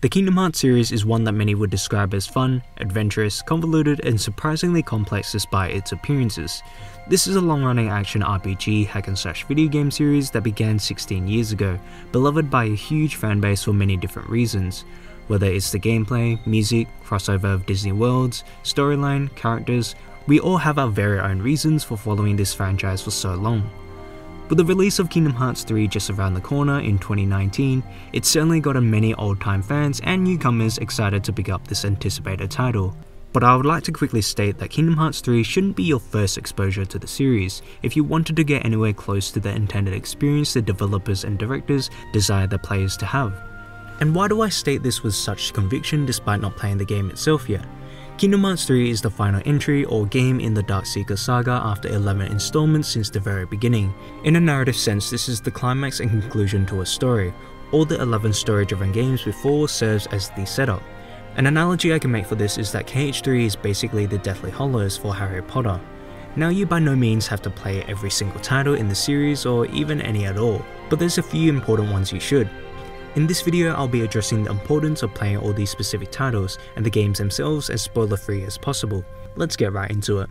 The Kingdom Hearts series is one that many would describe as fun, adventurous, convoluted, and surprisingly complex despite its appearances. This is a long-running action RPG hack-and-slash video game series that began 16 years ago, beloved by a huge fanbase for many different reasons. Whether it's the gameplay, music, crossover of Disney worlds, storyline, characters, we all have our very own reasons for following this franchise for so long. With the release of Kingdom Hearts 3 just around the corner in 2019, it certainly got many old-time fans and newcomers excited to pick up this anticipated title. But I would like to quickly state that Kingdom Hearts 3 shouldn't be your first exposure to the series if you wanted to get anywhere close to the intended experience the developers and directors desire the players to have. And why do I state this with such conviction despite not playing the game itself yet? Kingdom Hearts 3 is the final entry or game in the Darkseeker saga after 11 installments since the very beginning. In a narrative sense, this is the climax and conclusion to a story. All the 11 story-driven games before serves as the setup. An analogy I can make for this is that KH3 is basically the Deathly Hallows for Harry Potter. Now you by no means have to play every single title in the series or even any at all, but there's a few important ones you should. In this video, I'll be addressing the importance of playing all these specific titles and the games themselves as spoiler-free as possible. Let's get right into it.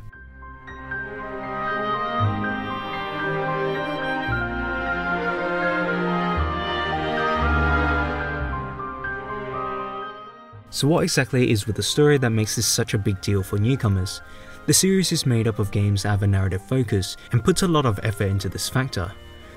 So what exactly is with the story that makes this such a big deal for newcomers? The series is made up of games that have a narrative focus and puts a lot of effort into this factor.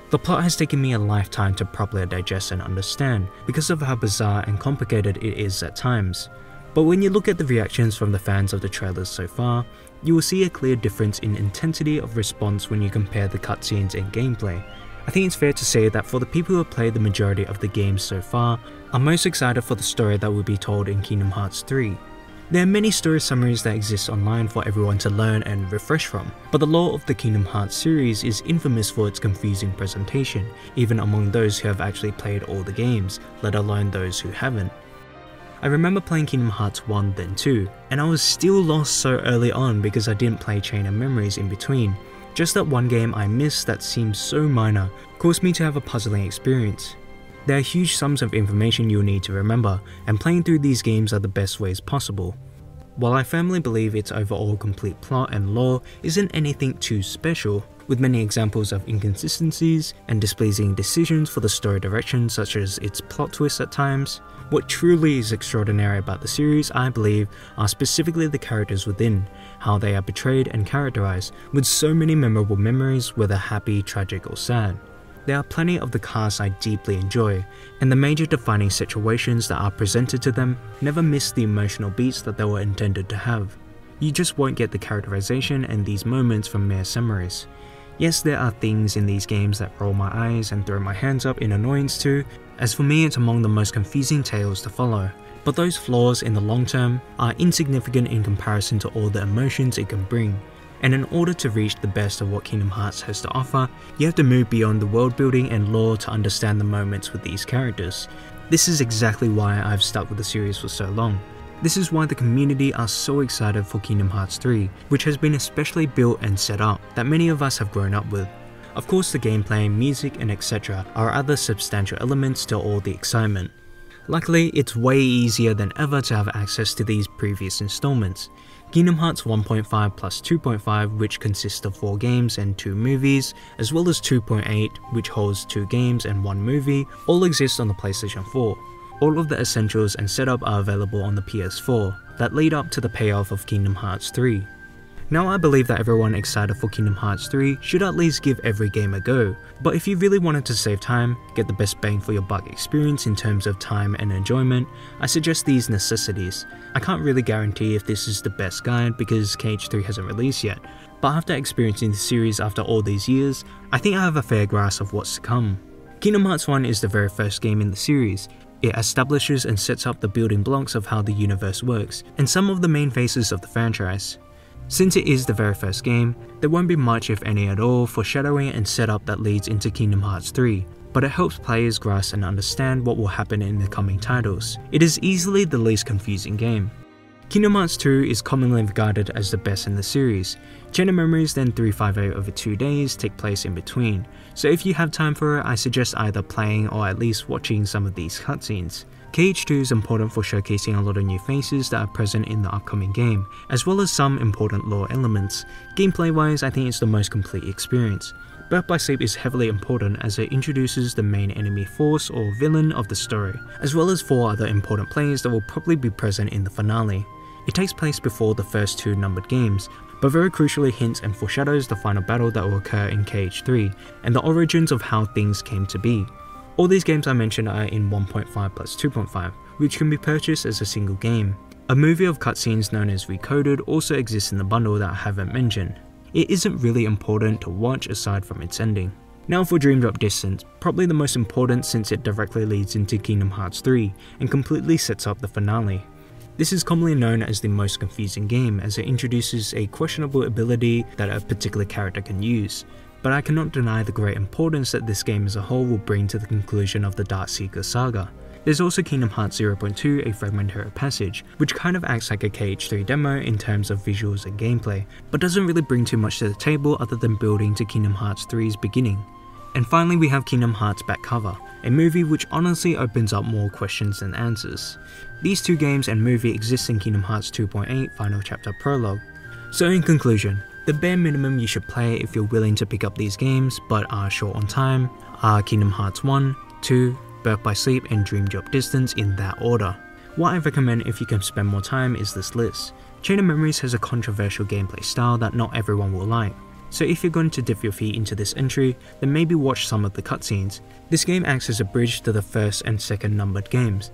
The plot has taken me a lifetime to properly digest and understand because of how bizarre and complicated it is at times. But when you look at the reactions from the fans of the trailers so far, you will see a clear difference in intensity of response when you compare the cutscenes and gameplay. I think it's fair to say that for the people who have played the majority of the games so far, are most excited for the story that will be told in Kingdom Hearts 3. There are many story summaries that exist online for everyone to learn and refresh from, but the lore of the Kingdom Hearts series is infamous for its confusing presentation, even among those who have actually played all the games, let alone those who haven't. I remember playing Kingdom Hearts 1 then 2, and I was still lost so early on because I didn't play Chain of Memories in between. Just that one game I missed that seemed so minor caused me to have a puzzling experience. There are huge sums of information you'll need to remember, and playing through these games are the best ways possible. While I firmly believe its overall complete plot and lore isn't anything too special, with many examples of inconsistencies and displeasing decisions for the story direction such as its plot twists at times, what truly is extraordinary about the series, I believe, are specifically the characters within, how they are portrayed and characterized, with so many memorable memories whether happy, tragic or sad. There are plenty of the cast I deeply enjoy, and the major defining situations that are presented to them never miss the emotional beats that they were intended to have. You just won't get the characterization and these moments from mere summaries. Yes, there are things in these games that roll my eyes and throw my hands up in annoyance too, as for me it's among the most confusing tales to follow. But those flaws in the long term are insignificant in comparison to all the emotions it can bring. And in order to reach the best of what Kingdom Hearts has to offer, you have to move beyond the world building and lore to understand the moments with these characters. This is exactly why I've stuck with the series for so long. This is why the community are so excited for Kingdom Hearts 3, which has been especially built and set up that many of us have grown up with. Of course the gameplay, music and etc. are other substantial elements to all the excitement. Luckily, it's way easier than ever to have access to these previous installments. Kingdom Hearts 1.5 plus 2.5, which consists of 4 games and 2 movies, as well as 2.8, which holds 2 games and 1 movie, all exist on the PlayStation 4. All of the essentials and setup are available on the PS4, that lead up to the payoff of Kingdom Hearts 3. Now I believe that everyone excited for Kingdom Hearts 3 should at least give every game a go, but if you really wanted to save time, get the best bang for your buck experience in terms of time and enjoyment, I suggest these necessities. I can't really guarantee if this is the best guide because KH3 hasn't released yet, but after experiencing the series after all these years, I think I have a fair grasp of what's to come. Kingdom Hearts 1 is the very first game in the series. It establishes and sets up the building blocks of how the universe works, and some of the main phases of the franchise. Since it is the very first game, there won't be much if any at all foreshadowing and setup that leads into Kingdom Hearts 3, but it helps players grasp and understand what will happen in the coming titles. It is easily the least confusing game. Kingdom Hearts 2 is commonly regarded as the best in the series. Chain of Memories then 358 over 2 days take place in between, so if you have time for it, I suggest either playing or at least watching some of these cutscenes. KH2 is important for showcasing a lot of new faces that are present in the upcoming game, as well as some important lore elements. Gameplay wise, I think it's the most complete experience. Birth by Sleep is heavily important as it introduces the main enemy force or villain of the story, as well as 4 other important players that will probably be present in the finale. It takes place before the first 2 numbered games, but very crucially hints and foreshadows the final battle that will occur in KH3, and the origins of how things came to be. All these games I mentioned are in 1.5 plus 2.5, which can be purchased as a single game. A movie of cutscenes known as Recoded also exists in the bundle that I haven't mentioned. It isn't really important to watch aside from its ending. Now for Dream Drop Distance, probably the most important since it directly leads into Kingdom Hearts 3 and completely sets up the finale. This is commonly known as the most confusing game as it introduces a questionable ability that a particular character can use, but I cannot deny the great importance that this game as a whole will bring to the conclusion of the Darkseeker saga. There's also Kingdom Hearts 0.2, a fragmentary passage, which kind of acts like a KH3 demo in terms of visuals and gameplay, but doesn't really bring too much to the table other than building to Kingdom Hearts 3's beginning. And finally we have Kingdom Hearts Back Cover, a movie which honestly opens up more questions than answers. These 2 games and movie exist in Kingdom Hearts 2.8 Final Chapter Prologue. So in conclusion, the bare minimum you should play if you're willing to pick up these games but are short on time are Kingdom Hearts 1, 2, Birth by Sleep and Dream Drop Distance in that order. What I recommend if you can spend more time is this list. Chain of Memories has a controversial gameplay style that not everyone will like, so if you're going to dip your feet into this entry, then maybe watch some of the cutscenes. This game acts as a bridge to the first and second numbered games.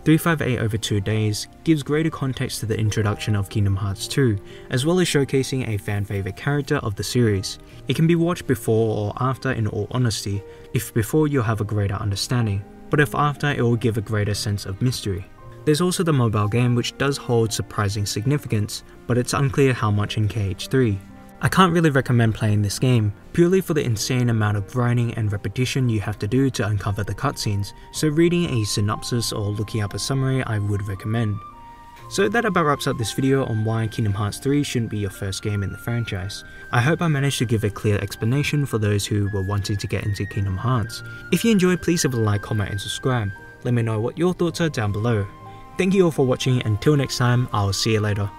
358 over 2 days gives greater context to the introduction of Kingdom Hearts 2, as well as showcasing a fan favourite character of the series. It can be watched before or after in all honesty. If before you'll have a greater understanding, but if after it will give a greater sense of mystery. There's also the mobile game which does hold surprising significance, but it's unclear how much in KH3. I can't really recommend playing this game, purely for the insane amount of grinding and repetition you have to do to uncover the cutscenes, so reading a synopsis or looking up a summary I would recommend. So that about wraps up this video on why Kingdom Hearts 3 shouldn't be your first game in the franchise. I hope I managed to give a clear explanation for those who were wanting to get into Kingdom Hearts. If you enjoyed, please leave a like, comment and subscribe. Let me know what your thoughts are down below. Thank you all for watching, until next time, I'll see you later.